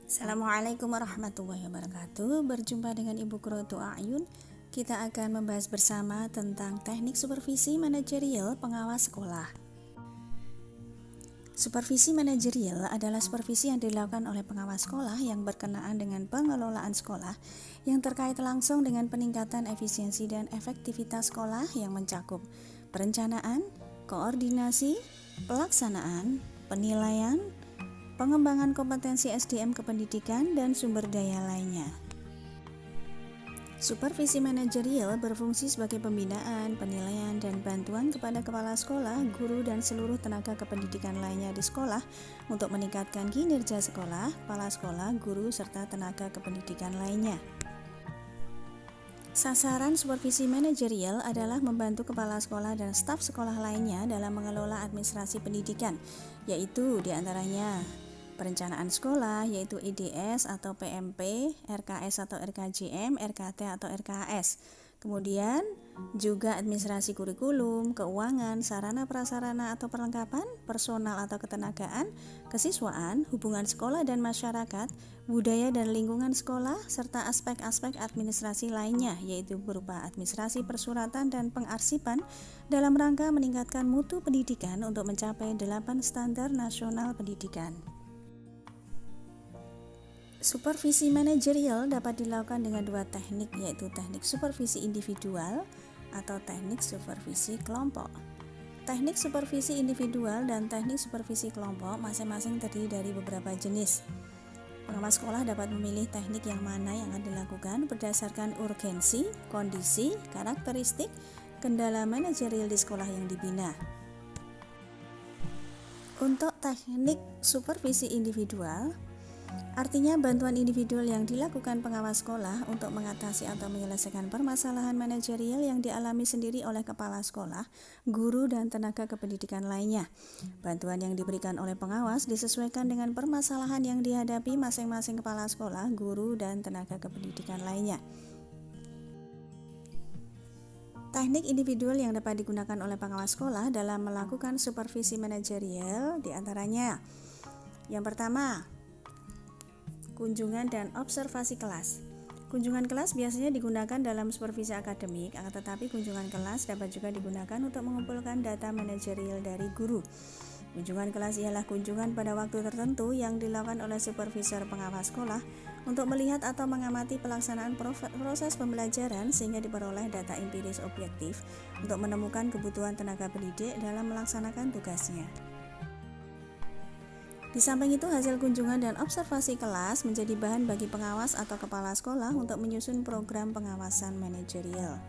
Assalamualaikum warahmatullahi wabarakatuh. Berjumpa dengan Ibu Qurratu A'yun. Kita akan membahas bersama tentang teknik supervisi manajerial pengawas sekolah. Supervisi manajerial adalah supervisi yang dilakukan oleh pengawas sekolah yang berkenaan dengan pengelolaan sekolah yang terkait langsung dengan peningkatan efisiensi dan efektivitas sekolah yang mencakup perencanaan, koordinasi, pelaksanaan, penilaian, pengembangan kompetensi SDM kependidikan, dan sumber daya lainnya. Supervisi manajerial berfungsi sebagai pembinaan, penilaian, dan bantuan kepada kepala sekolah, guru, dan seluruh tenaga kependidikan lainnya di sekolah untuk meningkatkan kinerja sekolah, kepala sekolah, guru, serta tenaga kependidikan lainnya. Sasaran supervisi manajerial adalah membantu kepala sekolah dan staf sekolah lainnya dalam mengelola administrasi pendidikan, yaitu diantaranya perencanaan sekolah, yaitu IDS atau PMP, RKS atau RKJM, RKT atau RKS. Kemudian juga administrasi kurikulum, keuangan, sarana prasarana atau perlengkapan, personal atau ketenagaan, kesiswaan, hubungan sekolah dan masyarakat, budaya dan lingkungan sekolah, serta aspek-aspek administrasi lainnya, yaitu berupa administrasi persuratan dan pengarsipan dalam rangka meningkatkan mutu pendidikan untuk mencapai 8 standar nasional pendidikan. Supervisi manajerial dapat dilakukan dengan dua teknik, yaitu teknik supervisi individual atau teknik supervisi kelompok. Teknik supervisi individual dan teknik supervisi kelompok masing-masing terdiri dari beberapa jenis. Pengawas sekolah dapat memilih teknik yang mana yang akan dilakukan berdasarkan urgensi, kondisi, karakteristik, kendala manajerial di sekolah yang dibina. Untuk teknik supervisi individual, artinya bantuan individual yang dilakukan pengawas sekolah untuk mengatasi atau menyelesaikan permasalahan manajerial yang dialami sendiri oleh kepala sekolah, guru, dan tenaga kependidikan lainnya. Bantuan yang diberikan oleh pengawas disesuaikan dengan permasalahan yang dihadapi masing-masing kepala sekolah, guru, dan tenaga kependidikan lainnya. Teknik individual yang dapat digunakan oleh pengawas sekolah dalam melakukan supervisi manajerial diantaranya: yang pertama, kunjungan dan observasi kelas. Kunjungan kelas biasanya digunakan dalam supervisi akademik, tetapi kunjungan kelas dapat juga digunakan untuk mengumpulkan data manajerial dari guru. Kunjungan kelas ialah kunjungan pada waktu tertentu yang dilakukan oleh supervisor pengawas sekolah untuk melihat atau mengamati pelaksanaan proses pembelajaran sehingga diperoleh data empiris objektif untuk menemukan kebutuhan tenaga pendidik dalam melaksanakan tugasnya. Di samping itu, hasil kunjungan dan observasi kelas menjadi bahan bagi pengawas atau kepala sekolah untuk menyusun program pengawasan manajerial.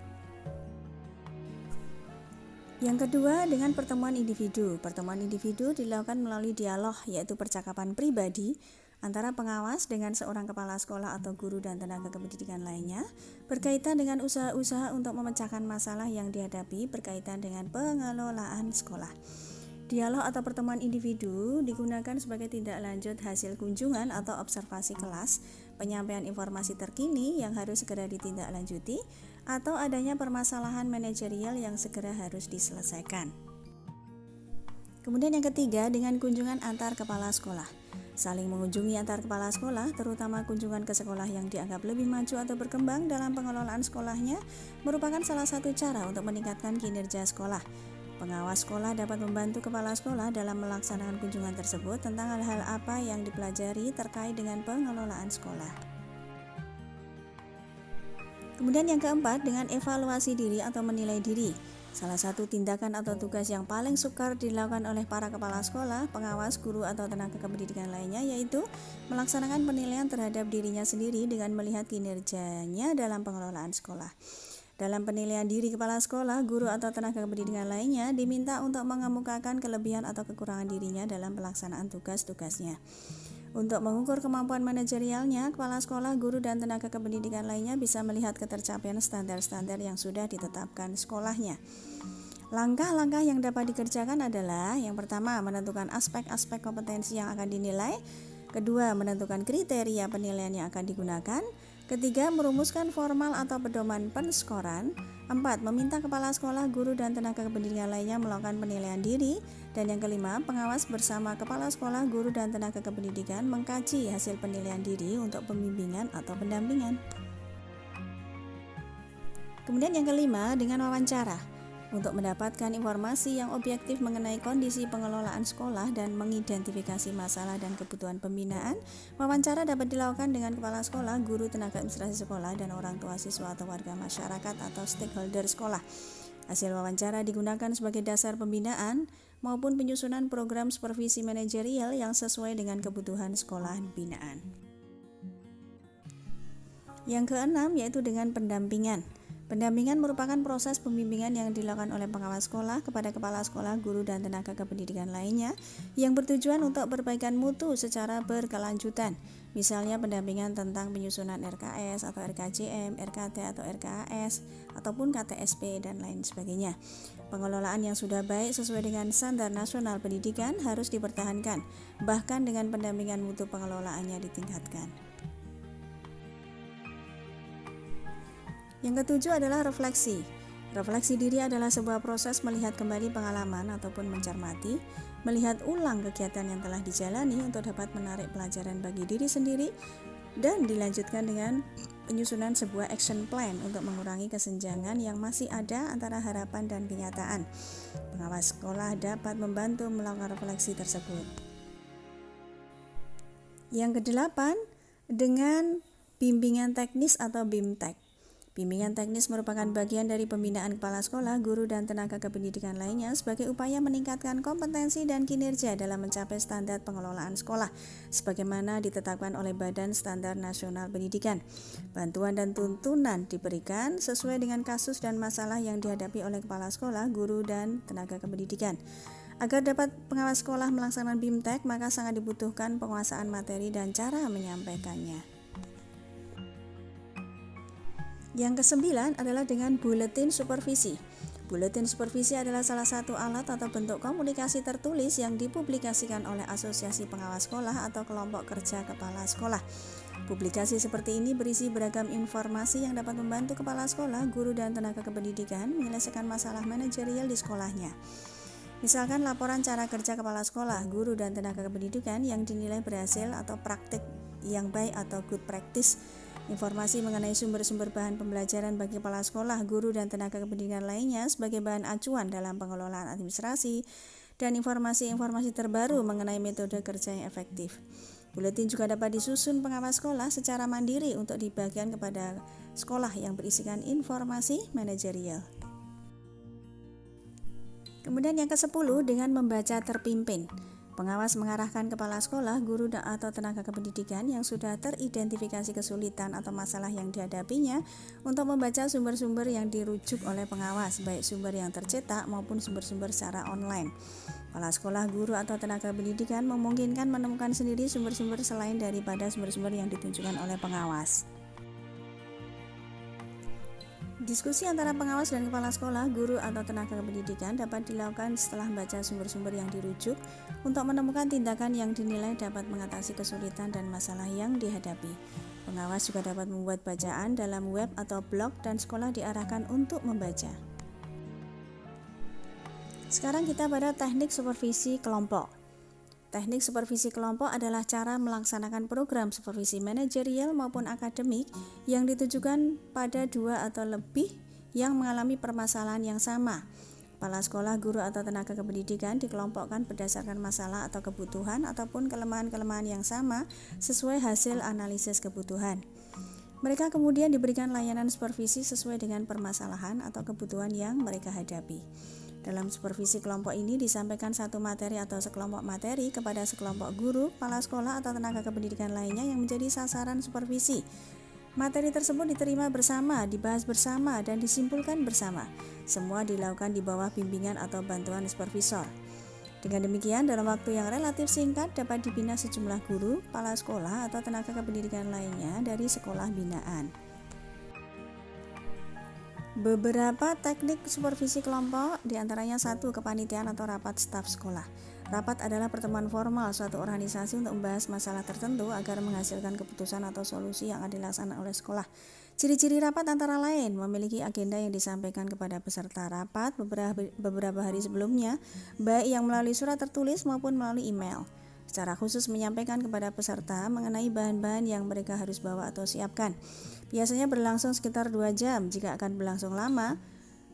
Yang kedua, dengan pertemuan individu. Pertemuan individu dilakukan melalui dialog, yaitu percakapan pribadi antara pengawas dengan seorang kepala sekolah atau guru dan tenaga kependidikan lainnya berkaitan dengan usaha-usaha untuk memecahkan masalah yang dihadapi berkaitan dengan pengelolaan sekolah. Dialog atau pertemuan individu digunakan sebagai tindak lanjut hasil kunjungan atau observasi kelas, penyampaian informasi terkini yang harus segera ditindaklanjuti, atau adanya permasalahan manajerial yang segera harus diselesaikan. Kemudian yang ketiga, dengan kunjungan antar kepala sekolah. Saling mengunjungi antar kepala sekolah, terutama kunjungan ke sekolah yang dianggap lebih maju atau berkembang dalam pengelolaan sekolahnya, merupakan salah satu cara untuk meningkatkan kinerja sekolah. Pengawas sekolah dapat membantu kepala sekolah dalam melaksanakan kunjungan tersebut tentang hal-hal apa yang dipelajari terkait dengan pengelolaan sekolah. Kemudian yang keempat, dengan evaluasi diri atau menilai diri. Salah satu tindakan atau tugas yang paling sukar dilakukan oleh para kepala sekolah, pengawas, guru, atau tenaga kependidikan lainnya yaitu melaksanakan penilaian terhadap dirinya sendiri dengan melihat kinerjanya dalam pengelolaan sekolah. Dalam penilaian diri kepala sekolah, guru, atau tenaga pendidikan lainnya diminta untuk mengemukakan kelebihan atau kekurangan dirinya dalam pelaksanaan tugas-tugasnya. Untuk mengukur kemampuan manajerialnya, kepala sekolah, guru, dan tenaga kependidikan lainnya bisa melihat ketercapaian standar-standar yang sudah ditetapkan sekolahnya. Langkah-langkah yang dapat dikerjakan adalah: yang pertama, menentukan aspek-aspek kompetensi yang akan dinilai. Kedua, menentukan kriteria penilaian yang akan digunakan. Ketiga, merumuskan formal atau pedoman penskoran. 4. Meminta kepala sekolah, guru, dan tenaga kependidikan lainnya melakukan penilaian diri. Dan yang kelima, pengawas bersama kepala sekolah, guru, dan tenaga kependidikan mengkaji hasil penilaian diri untuk pembimbingan atau pendampingan. Kemudian yang kelima, dengan wawancara. Untuk mendapatkan informasi yang objektif mengenai kondisi pengelolaan sekolah dan mengidentifikasi masalah dan kebutuhan pembinaan, wawancara dapat dilakukan dengan kepala sekolah, guru, tenaga administrasi sekolah, dan orang tua siswa atau warga masyarakat atau stakeholder sekolah. Hasil wawancara digunakan sebagai dasar pembinaan maupun penyusunan program supervisi manajerial yang sesuai dengan kebutuhan sekolah binaan. Yang keenam yaitu dengan pendampingan. Pendampingan merupakan proses pembimbingan yang dilakukan oleh pengawas sekolah kepada kepala sekolah, guru, dan tenaga kependidikan lainnya yang bertujuan untuk perbaikan mutu secara berkelanjutan. Misalnya pendampingan tentang penyusunan RKS atau RKJM, RKT atau RKAS, ataupun KTSP dan lain sebagainya. Pengelolaan yang sudah baik sesuai dengan standar nasional pendidikan harus dipertahankan, bahkan dengan pendampingan mutu pengelolaannya ditingkatkan. Yang ketujuh adalah refleksi. Refleksi diri adalah sebuah proses melihat kembali pengalaman ataupun mencermati, melihat ulang kegiatan yang telah dijalani untuk dapat menarik pelajaran bagi diri sendiri, dan dilanjutkan dengan penyusunan sebuah action plan untuk mengurangi kesenjangan yang masih ada antara harapan dan kenyataan. Pengawas sekolah dapat membantu melakukan refleksi tersebut. Yang kedelapan, dengan bimbingan teknis atau BIMTEK. Bimbingan teknis merupakan bagian dari pembinaan kepala sekolah, guru, dan tenaga kependidikan lainnya sebagai upaya meningkatkan kompetensi dan kinerja dalam mencapai standar pengelolaan sekolah, sebagaimana ditetapkan oleh Badan Standar Nasional Pendidikan. Bantuan dan tuntunan diberikan sesuai dengan kasus dan masalah yang dihadapi oleh kepala sekolah, guru, dan tenaga kependidikan. Agar dapat pengawas sekolah melaksanakan BIMTEK, maka sangat dibutuhkan penguasaan materi dan cara menyampaikannya. Yang kesembilan adalah dengan buletin supervisi. Buletin supervisi adalah salah satu alat atau bentuk komunikasi tertulis yang dipublikasikan oleh Asosiasi Pengawas Sekolah atau kelompok kerja kepala sekolah. Publikasi seperti ini berisi beragam informasi yang dapat membantu kepala sekolah, guru, dan tenaga kependidikan menyelesaikan masalah manajerial di sekolahnya. Misalkan laporan cara kerja kepala sekolah, guru, dan tenaga kependidikan yang dinilai berhasil atau praktik yang baik atau good practice. Informasi mengenai sumber-sumber bahan pembelajaran bagi kepala sekolah, guru, dan tenaga kependidikan lainnya sebagai bahan acuan dalam pengelolaan administrasi, dan informasi-informasi terbaru mengenai metode kerja yang efektif. Buletin juga dapat disusun pengawas sekolah secara mandiri untuk dibagikan kepada sekolah yang berisikan informasi manajerial. Kemudian yang ke-10 dengan membaca terpimpin. Pengawas mengarahkan kepala sekolah, guru, atau tenaga kependidikan yang sudah teridentifikasi kesulitan atau masalah yang dihadapinya untuk membaca sumber-sumber yang dirujuk oleh pengawas, baik sumber yang tercetak maupun sumber-sumber secara online. Kepala sekolah, guru, atau tenaga pendidikan memungkinkan menemukan sendiri sumber-sumber selain daripada sumber-sumber yang ditunjukkan oleh pengawas. Diskusi antara pengawas dan kepala sekolah, guru, atau tenaga pendidikan dapat dilakukan setelah membaca sumber-sumber yang dirujuk untuk menemukan tindakan yang dinilai dapat mengatasi kesulitan dan masalah yang dihadapi. Pengawas juga dapat membuat bacaan dalam web atau blog dan sekolah diarahkan untuk membaca. Sekarang kita pada teknik supervisi kelompok. Teknik supervisi kelompok adalah cara melaksanakan program supervisi manajerial maupun akademik yang ditujukan pada dua atau lebih yang mengalami permasalahan yang sama. Kepala sekolah, guru, atau tenaga kependidikan dikelompokkan berdasarkan masalah atau kebutuhan ataupun kelemahan-kelemahan yang sama sesuai hasil analisis kebutuhan. Mereka kemudian diberikan layanan supervisi sesuai dengan permasalahan atau kebutuhan yang mereka hadapi. Dalam supervisi kelompok ini disampaikan satu materi atau sekelompok materi kepada sekelompok guru, kepala sekolah, atau tenaga kependidikan lainnya yang menjadi sasaran supervisi. Materi tersebut diterima bersama, dibahas bersama, dan disimpulkan bersama. Semua dilakukan di bawah bimbingan atau bantuan supervisor. Dengan demikian, dalam waktu yang relatif singkat dapat dibina sejumlah guru, kepala sekolah, atau tenaga kependidikan lainnya dari sekolah binaan. Beberapa teknik supervisi kelompok diantaranya 1. Kepanitiaan atau rapat staf sekolah. Rapat adalah pertemuan formal suatu organisasi untuk membahas masalah tertentu agar menghasilkan keputusan atau solusi yang akan dilaksanakan oleh sekolah. Ciri-ciri rapat antara lain memiliki agenda yang disampaikan kepada peserta rapat beberapa hari sebelumnya, baik yang melalui surat tertulis maupun melalui email. Secara khusus menyampaikan kepada peserta mengenai bahan-bahan yang mereka harus bawa atau siapkan. Biasanya berlangsung sekitar 2 jam. Jika akan berlangsung lama,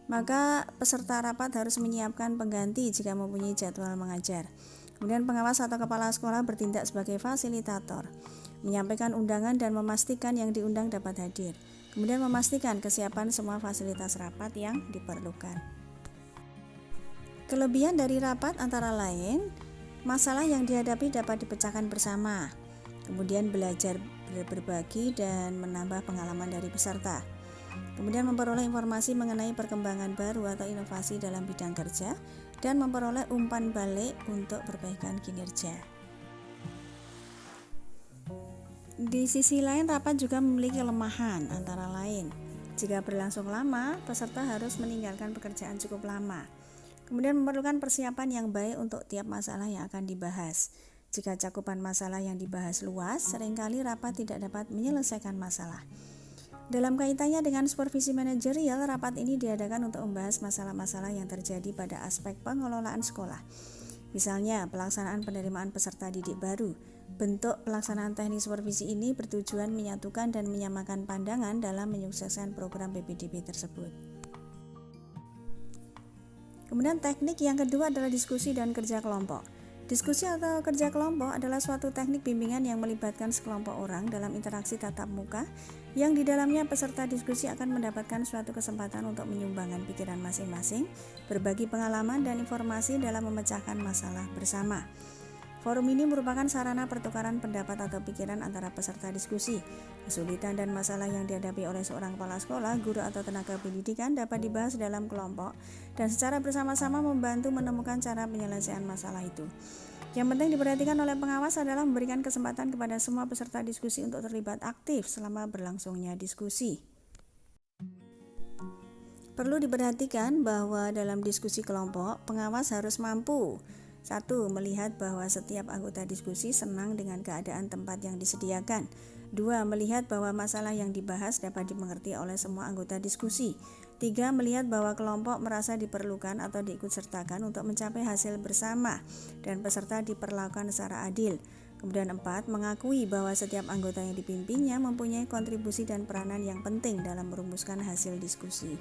maka peserta rapat harus menyiapkan pengganti jika mempunyai jadwal mengajar. Kemudian pengawas atau kepala sekolah bertindak sebagai fasilitator, menyampaikan undangan dan memastikan yang diundang dapat hadir. Kemudian memastikan kesiapan semua fasilitas rapat yang diperlukan. Kelebihan dari rapat antara lain, masalah yang dihadapi dapat dipecahkan bersama. Kemudian belajar berbagi dan menambah pengalaman dari peserta. Kemudian memperoleh informasi mengenai perkembangan baru atau inovasi dalam bidang kerja dan memperoleh umpan balik untuk perbaikan kinerja. Di sisi lain, rapat juga memiliki kelemahan antara lain. Jika berlangsung lama, peserta harus meninggalkan pekerjaan cukup lama. Kemudian memerlukan persiapan yang baik untuk tiap masalah yang akan dibahas. Jika cakupan masalah yang dibahas luas, seringkali rapat tidak dapat menyelesaikan masalah. Dalam kaitannya dengan supervisi manajerial, rapat ini diadakan untuk membahas masalah-masalah yang terjadi pada aspek pengelolaan sekolah. Misalnya, pelaksanaan penerimaan peserta didik baru. Bentuk pelaksanaan teknik supervisi ini bertujuan menyatukan dan menyamakan pandangan dalam menyukseskan program PPDB tersebut. Kemudian teknik yang kedua adalah diskusi dan kerja kelompok. Diskusi atau kerja kelompok adalah suatu teknik bimbingan yang melibatkan sekelompok orang dalam interaksi tatap muka yang di dalamnya peserta diskusi akan mendapatkan suatu kesempatan untuk menyumbangkan pikiran masing-masing, berbagi pengalaman dan informasi dalam memecahkan masalah bersama. Forum ini merupakan sarana pertukaran pendapat atau pikiran antara peserta diskusi. Kesulitan dan masalah yang dihadapi oleh seorang kepala sekolah, guru atau tenaga pendidikan dapat dibahas dalam kelompok dan secara bersama-sama membantu menemukan cara penyelesaian masalah itu. Yang penting diperhatikan oleh pengawas adalah memberikan kesempatan kepada semua peserta diskusi untuk terlibat aktif selama berlangsungnya diskusi. Perlu diperhatikan bahwa dalam diskusi kelompok, pengawas harus mampu 1. Melihat bahwa setiap anggota diskusi senang dengan keadaan tempat yang disediakan. 2. Melihat bahwa masalah yang dibahas dapat dimengerti oleh semua anggota diskusi. 3. Melihat bahwa kelompok merasa diperlukan atau diikutsertakan untuk mencapai hasil bersama dan peserta diperlakukan secara adil. Kemudian 4. Mengakui bahwa setiap anggota yang dipimpinnya mempunyai kontribusi dan peranan yang penting dalam merumuskan hasil diskusi.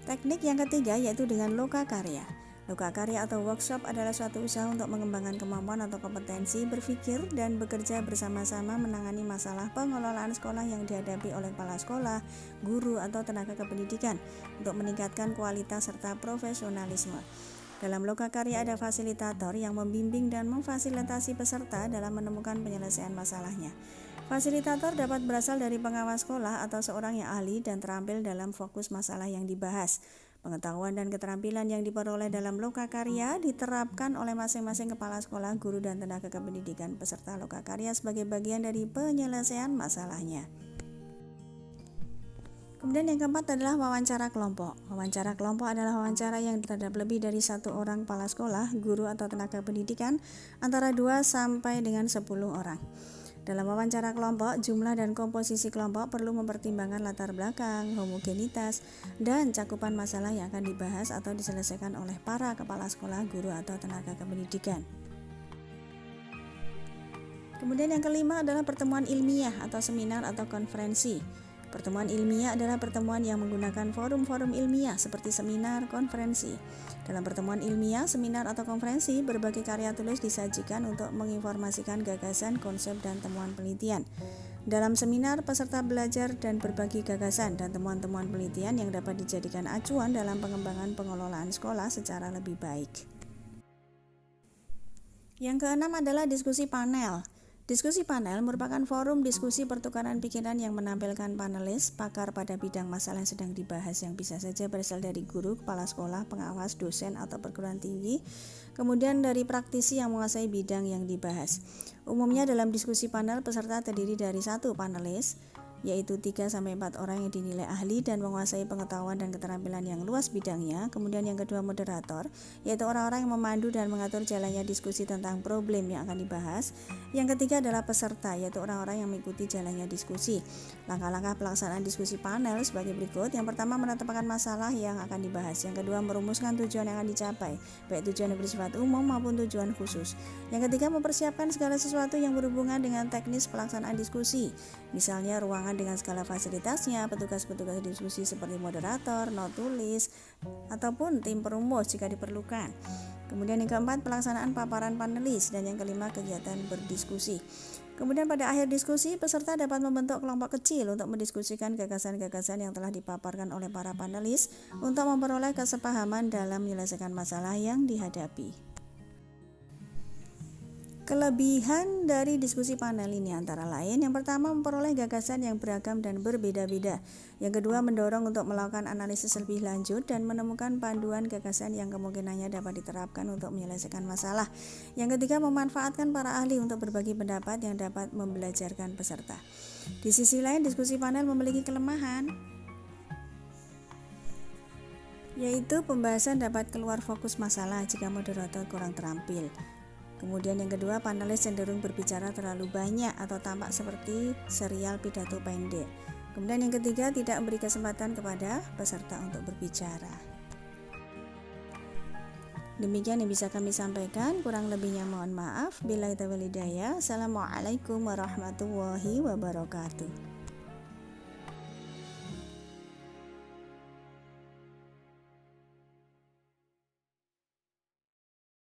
Teknik yang ketiga yaitu dengan lokakarya. Lokakarya atau workshop adalah suatu usaha untuk mengembangkan kemampuan atau kompetensi berpikir dan bekerja bersama-sama menangani masalah pengelolaan sekolah yang dihadapi oleh kepala sekolah, guru, atau tenaga kependidikan untuk meningkatkan kualitas serta profesionalisme. Dalam lokakarya ada fasilitator yang membimbing dan memfasilitasi peserta dalam menemukan penyelesaian masalahnya. Fasilitator dapat berasal dari pengawas sekolah atau seorang yang ahli dan terampil dalam fokus masalah yang dibahas. Pengetahuan dan keterampilan yang diperoleh dalam lokakarya diterapkan oleh masing-masing kepala sekolah, guru, dan tenaga kependidikan peserta lokakarya sebagai bagian dari penyelesaian masalahnya. Kemudian yang keempat adalah wawancara kelompok. Wawancara kelompok adalah wawancara yang terhadap lebih dari 1 orang kepala sekolah, guru, atau tenaga pendidikan antara 2 sampai dengan 10 orang. Dalam wawancara kelompok, jumlah dan komposisi kelompok perlu mempertimbangkan latar belakang, homogenitas, dan cakupan masalah yang akan dibahas atau diselesaikan oleh para kepala sekolah, guru, atau tenaga kependidikan. Kemudian yang kelima adalah pertemuan ilmiah atau seminar atau konferensi. Pertemuan ilmiah adalah pertemuan yang menggunakan forum-forum ilmiah seperti seminar, konferensi. Dalam pertemuan ilmiah, seminar atau konferensi, berbagai karya tulis disajikan untuk menginformasikan gagasan, konsep, dan temuan penelitian. Dalam seminar, peserta belajar dan berbagi gagasan dan temuan-temuan penelitian yang dapat dijadikan acuan dalam pengembangan pengelolaan sekolah secara lebih baik. Yang keenam adalah diskusi panel. Diskusi panel merupakan forum diskusi pertukaran pikiran yang menampilkan panelis, pakar pada bidang masalah yang sedang dibahas yang bisa saja berasal dari guru, kepala sekolah, pengawas, dosen, atau perguruan tinggi, kemudian dari praktisi yang menguasai bidang yang dibahas. Umumnya dalam diskusi panel, peserta terdiri dari 1 panelis yaitu 3-4 orang yang dinilai ahli dan menguasai pengetahuan dan keterampilan yang luas bidangnya. Kemudian yang kedua moderator, yaitu orang-orang yang memandu dan mengatur jalannya diskusi tentang problem yang akan dibahas. Yang ketiga adalah peserta, yaitu orang-orang yang mengikuti jalannya diskusi. Langkah-langkah pelaksanaan diskusi panel sebagai berikut. Yang pertama, menetapkan masalah yang akan dibahas. Yang kedua, merumuskan tujuan yang akan dicapai, baik tujuan yang bersifat umum maupun tujuan khusus. Yang ketiga, mempersiapkan segala sesuatu yang berhubungan dengan teknis pelaksanaan diskusi, misalnya ruangan dengan segala fasilitasnya, petugas-petugas diskusi seperti moderator, not tulis, ataupun tim perumus jika diperlukan. Kemudian yang keempat, pelaksanaan paparan panelis, dan yang kelima, kegiatan berdiskusi. Kemudian pada akhir diskusi, peserta dapat membentuk kelompok kecil untuk mendiskusikan gagasan-gagasan yang telah dipaparkan oleh para panelis untuk memperoleh kesepahaman dalam menyelesaikan masalah yang dihadapi. Kelebihan dari diskusi panel ini antara lain, yang pertama, memperoleh gagasan yang beragam dan berbeda-beda. Yang kedua, mendorong untuk melakukan analisis lebih lanjut dan menemukan panduan gagasan yang kemungkinannya dapat diterapkan untuk menyelesaikan masalah. Yang ketiga, memanfaatkan para ahli untuk berbagi pendapat yang dapat membelajarkan peserta. Di sisi lain, diskusi panel memiliki kelemahan, yaitu pembahasan dapat keluar fokus masalah jika moderator kurang terampil. Kemudian yang kedua, panelis cenderung berbicara terlalu banyak atau tampak seperti serial pidato pendek. Kemudian yang ketiga, tidak memberi kesempatan kepada peserta untuk berbicara. Demikian yang bisa kami sampaikan, kurang lebihnya mohon maaf. Billahi taufiq wal hidayah. Assalamualaikum warahmatullahi wabarakatuh.